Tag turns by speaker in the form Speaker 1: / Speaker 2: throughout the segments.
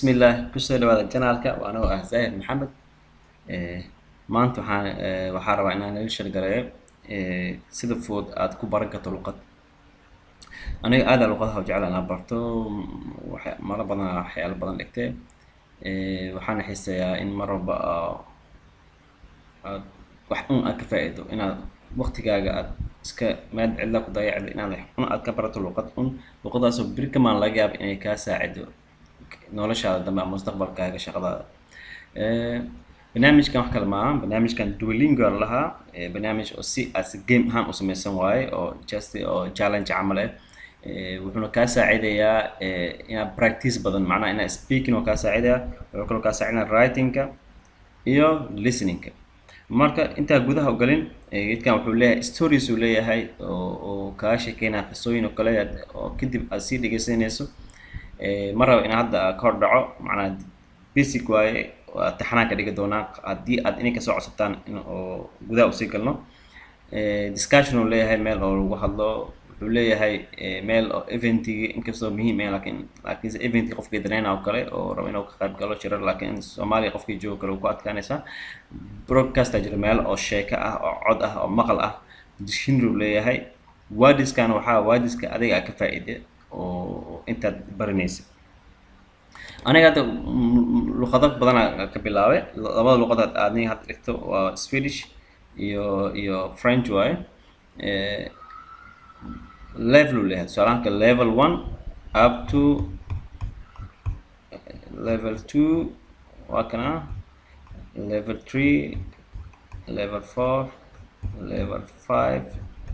Speaker 1: بسم الله kusoo dhawaada janaalka waana Zahir Maxamed maanta waxaan rabaa inaan idin sheegareeyo sida fudud aad ku baran karto luqad aniga aad luqadaha u jeclaan inaan barto mara badan waxyaalo badan dhigtay waxaan xiiseeyaa in mar walba aad wax aad ka faa'iido inaad waqtigaaga aad iska maad cidla ku dayacdo inaad aad ka barato luqadaas oo bari kamaan laga yaabo inay kaa saacido noloshaada dambe ama mustaqbalkaaga shaqadaada barnaamijkan wax kale maahan barnaamijkan Duolingo lahaa barnaamij oo si as game ahaan u samaysan waaye oo just oo challenge camal ah wuxuuna kaa saacidayaa inaad practice badan macnaha inaad speaking oo kaa saacidayaa wuxuu kaloo kaa saacidayaa writing-ka iyo listening-ka marka intaa gudaha u galin geedkan wuxuu leeyahay stories uu leeyahay oo kaa sheekeynaya qisooyin oo kale oo kadib aad sii dhegeysanayso maraba in hadda ka hor dhaco macnaha basic waaye taxanaan ka dhigi doonaa haddii aad inay kasoo codsataan in oo gudaha usii galno discussion uu leeyahay meel oo lagu hadlo wuxuu leeyahay meel oo eventigi inkastoo muhiim ah laakiin eventki qofkii daneynaa oo kale oo rabo inuu ka qayb galo shirar laakiin Soomaaliya qofkii joogo kale ku adkaanaysaa broadcast jira meel oo sheeko ah oo cod ah oo maqal ah dictionary uu leeyahay wordiskan waxaa wordiska adiga ka faa'iido oo intaad baranaysid aniga hadda luqado badan ka bilaabay labada luqadood aad hadda dhigto waa Swedish iyo French waaye level uu leeyahay salaanka level 1 up to level 2 waa kana level 3 level 4 level 5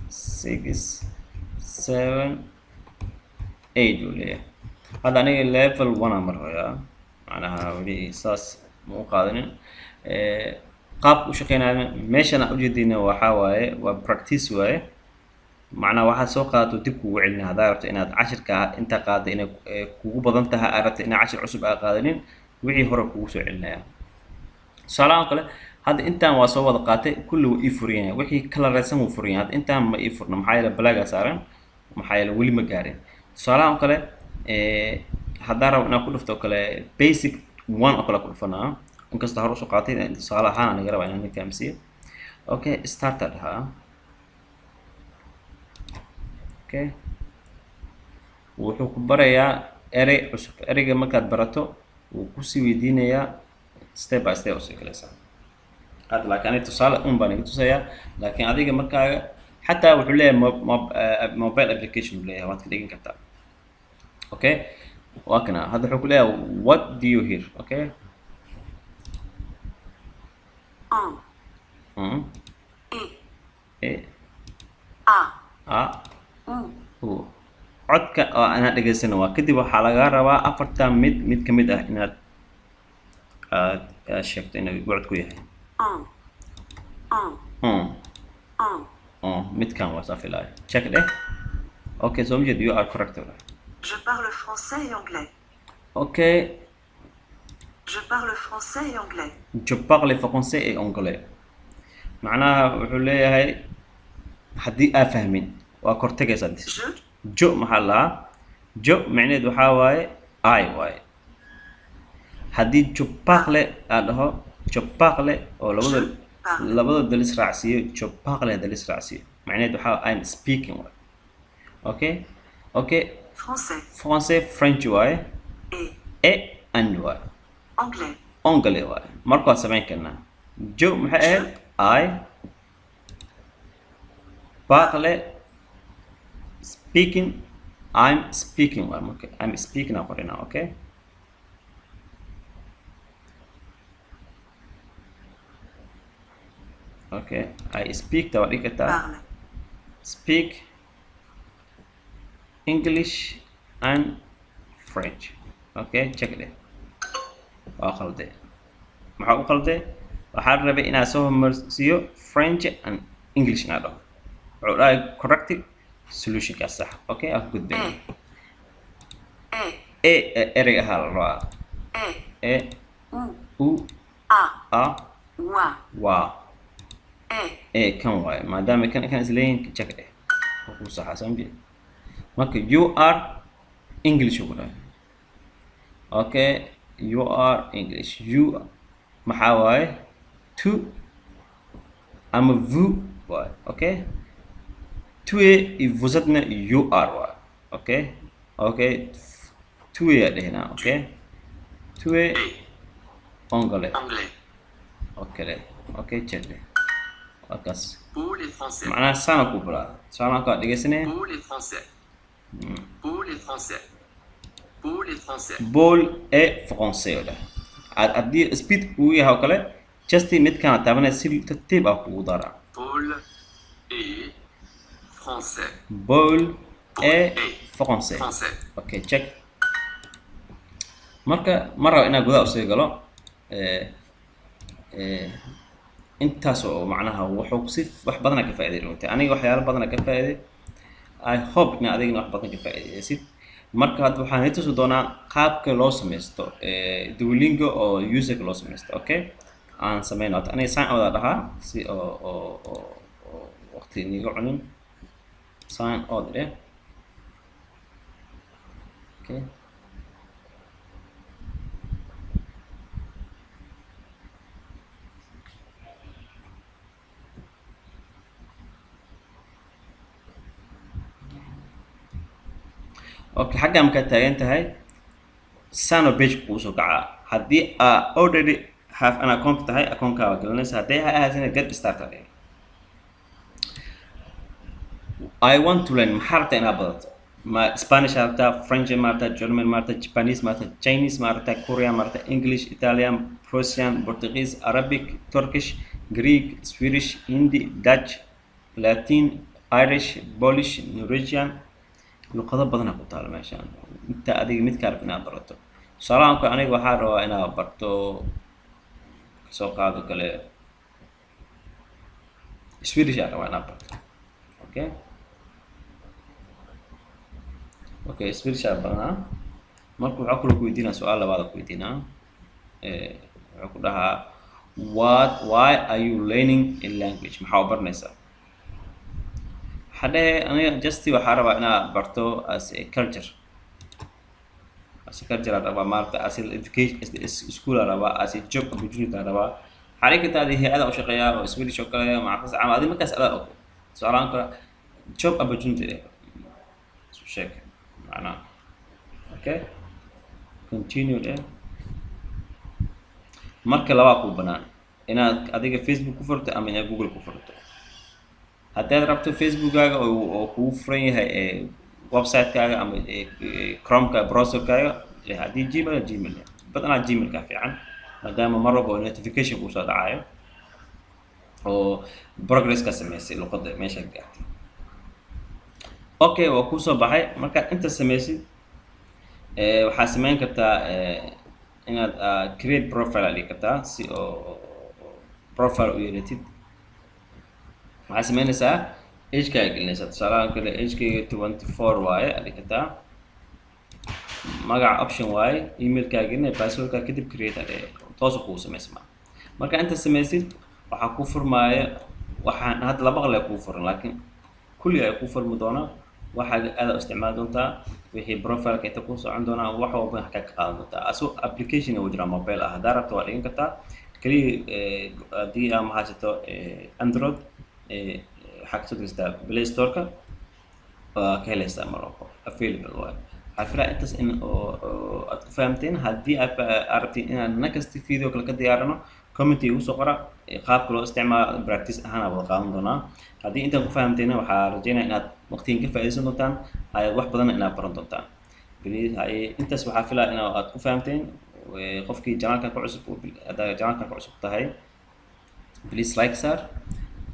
Speaker 1: 6 7 8 uu leeyahay hadda aniga level 1 maraya macnaha wali saas ma u qaadanin qaab u shaqeynaa meeshana u jeedina waxa waaye waa practice waaye macnaha waxa soo qaadato dib kugu celin hadaa rabto inaad cashirka inta qaaday inay kugu badan tahay aad rabto inaad cashir cusub aad qaadanin wixii hore kugu soo celinaya salaam kale hadda intaan waa soo wada qaatay kullu ii furiyay wixii kala raadsan uu furiyay hadda intaan ma ii furna maxaa yeelay balaaga saaran maxaa yeelay wali ma gaarin salaam kale haddaan rabo inaan ku dhufto kale basic 1 oo kale ku dhufanaa inkastoo hore u soo qaatay tusaale ahaan aniga rabaa inaan fahamsiiyo okay started ha okay wuxuu ku barayaa erey cusub ereyga markaad barato wuu ku sii weydiinayaa step by step oo sii galaysaa hadda laakiin aniga tusaale baan iga tusayaa laakiin adiga markaaga xataa wuxuu leeyahay mobile application uu leeyahay waad ka dhigin kartaa okay wakana هذا wuxuu ku leeyahay what do you hear okay e a u codka oo aan dhageysano waa kadib waxa laga rabaa afartan mid kamid ah inaad sheegto inuu wacd ku yahay midkan waa safilay check it okay so you are correct.
Speaker 2: Je parle français et anglais.
Speaker 1: Ok.
Speaker 2: Je parle français et anglais.
Speaker 1: Je parle français et anglais. معناها wuxuu leeyahay hadii aad fahmin waa kortagaysaa jo maxaa la jo macnaheedu waxa waaye I waaye hadii je parle aad dhaho je parle oo labada dalis raacsiyo je parle dalis raacsiyo macnaheedu waxa I'm speaking waaye okay okay français French waaye et anglais anglais waaye marka samayn karnaa jo maxay ahayd I parle speaking I'm speaking okay I'm speaking for now okay okay I speak tawadikata speak English and French okay check it waa qalday maxaa u qalday waxaan rabay inaan soo marsiyo French and English naado wuxuu dhahay correct solution ka sax okay af gudbay ereyga hal raa u a wa kan waay maadaama kan isleeyin check it ku saxasan bi marka you are English ugu dhahay okay you are English. You maxaa waaye tu ama vous waaye. Okay, tu es et vous êtes na you are waaye. Okay, okay, tu es adehna. Okay, tu es anglais.
Speaker 3: Anglais.
Speaker 1: Okay, okay, check it. Akas.
Speaker 3: Pour les Français.
Speaker 1: معناها سنة كبرى. سنة كا دقيسني.
Speaker 3: Pour les Français. Pour les Français. Pour les Français.
Speaker 1: بول اي فرنسي ولا ادي سبيد كوي هاو كله جاستي ميد كان تابنا سيل ترتيب اكو دارا
Speaker 3: Paul et Français.
Speaker 1: بول اي فرنسي
Speaker 3: Français.
Speaker 1: اوكي تشيك مرة انا غدا اسي غلو intaas oo macnaha wuxuu si wax badan ka faa'iideeyay runtii aniga waxyaalo badan ka faa'iideeyay I hope in adigna wax badan ka faa'iideysid marka hadda waxaan inta soo doonaa qaabka loo sameysto Duolingo oo user loo sameysto okay aan sameeyno aniga saan wada dhahaa si oo waqti niga cunin saan oo dire okay اوكي حاجه ما كانت تاجنتها سانو بيج كوسو كعا هدي already have an account تاعي account كا جلنس هدي هذا get started I want to learn محارة أنا بدأت ما Spanish مارتا French مارتا German مارتا Japanese مارتا Chinese مارتا Korean مارتا English Italian Prussian Portuguese Arabic Turkish Greek Swedish Hindi Dutch Latin Irish Polish Norwegian luqado badan ku taal meeshaan inta adiga mid ka arag inaad barato salaamka aniga waxaa rabaa inaad barto soo qaado kale Swedish aan rabaa inaad barto okay okay Swedish aan baranaa marka waxaa kula ku weydiinaa su'aal labaad ku weydiinaa waxaa ku dhahaa why are you learning a language maxaa baranaysaa حدا أنا جستي وحاربا أنا برتو as a culture أربعة مارتا as education school أربعة as a job opportunity أربعة حركة هذه هي أداء شقيا أو سويدي شقيا مع قصة عام هذه ما كاس أداء أوكي سؤالان كا job opportunity ده شيء معنا okay continue ده مركز لواقو بنان أنا أديك فيسبوك كفرت أم أنا جوجل كفرت haddaad rabto facebookkaaga oo kuu furan yahay website-kaaga ama chrome-ka browser-kaaga haddii gmail badanaa gmail-ka fiican maadaama mar walba oo notification kuu soo dhacayo oo progress ka sameysay luqadda meesha gaartay okay waa kuu soo baxay markaad inta sameysid waxaad sameyn kartaa inaad create profile aad dhigi kartaa si oo profile u yeelatid waxaad sameynaysaa age-kaaga gelinaysaa tusaalahaan kale age-kayga 24 waaye aad dhigtaa magaca option waaye email-kaaga gelinay password-kaaga kadib create aad toosu kuu sameysmaa marka inta sameysid waxaa kuu furmaaya waxaan hadda laba qal kuu furan laakiin kulli ay kuu furmi doonaa waxaa aad u isticmaali doontaa wixii profile-ka inta kuu socon doonaa wax walba wax ka qaadan doontaa asoo application oo jira mobile ah haddaa rabto waa dhigan kartaa kaliya haddii aad mahadsato Android حق تدرسها بلاي ستور كا كهلا استعمله available واي حفرة أنت إن فهمتين هدي عرفتين إن نكست فيديو كل كده يعرفنا كومنتي وسقرا خاب كله استعمال براكتس أنا بالقانون دونا هدي أنت فهمتين وحرجينا إن وقتين كيف إيش نوتان هاي واحد بدنا إن برون دوتان بلي هاي أنت سو حفلة إن فهمتين وخفكي جانك كعصب هذا جانك كعصب تهاي بليز لايك صار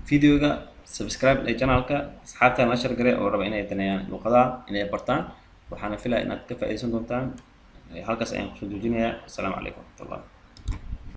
Speaker 1: فيديوغا سبسكرايب للقناه اصحابتنا نشر قري oo raba inay tanayaan luqadaha inay bartaan waxaana filaa inaad ka faa'iideysan doontaan halkaas ayaan ku soo joojinayaa assalaamu calaykum wa rahmatullahi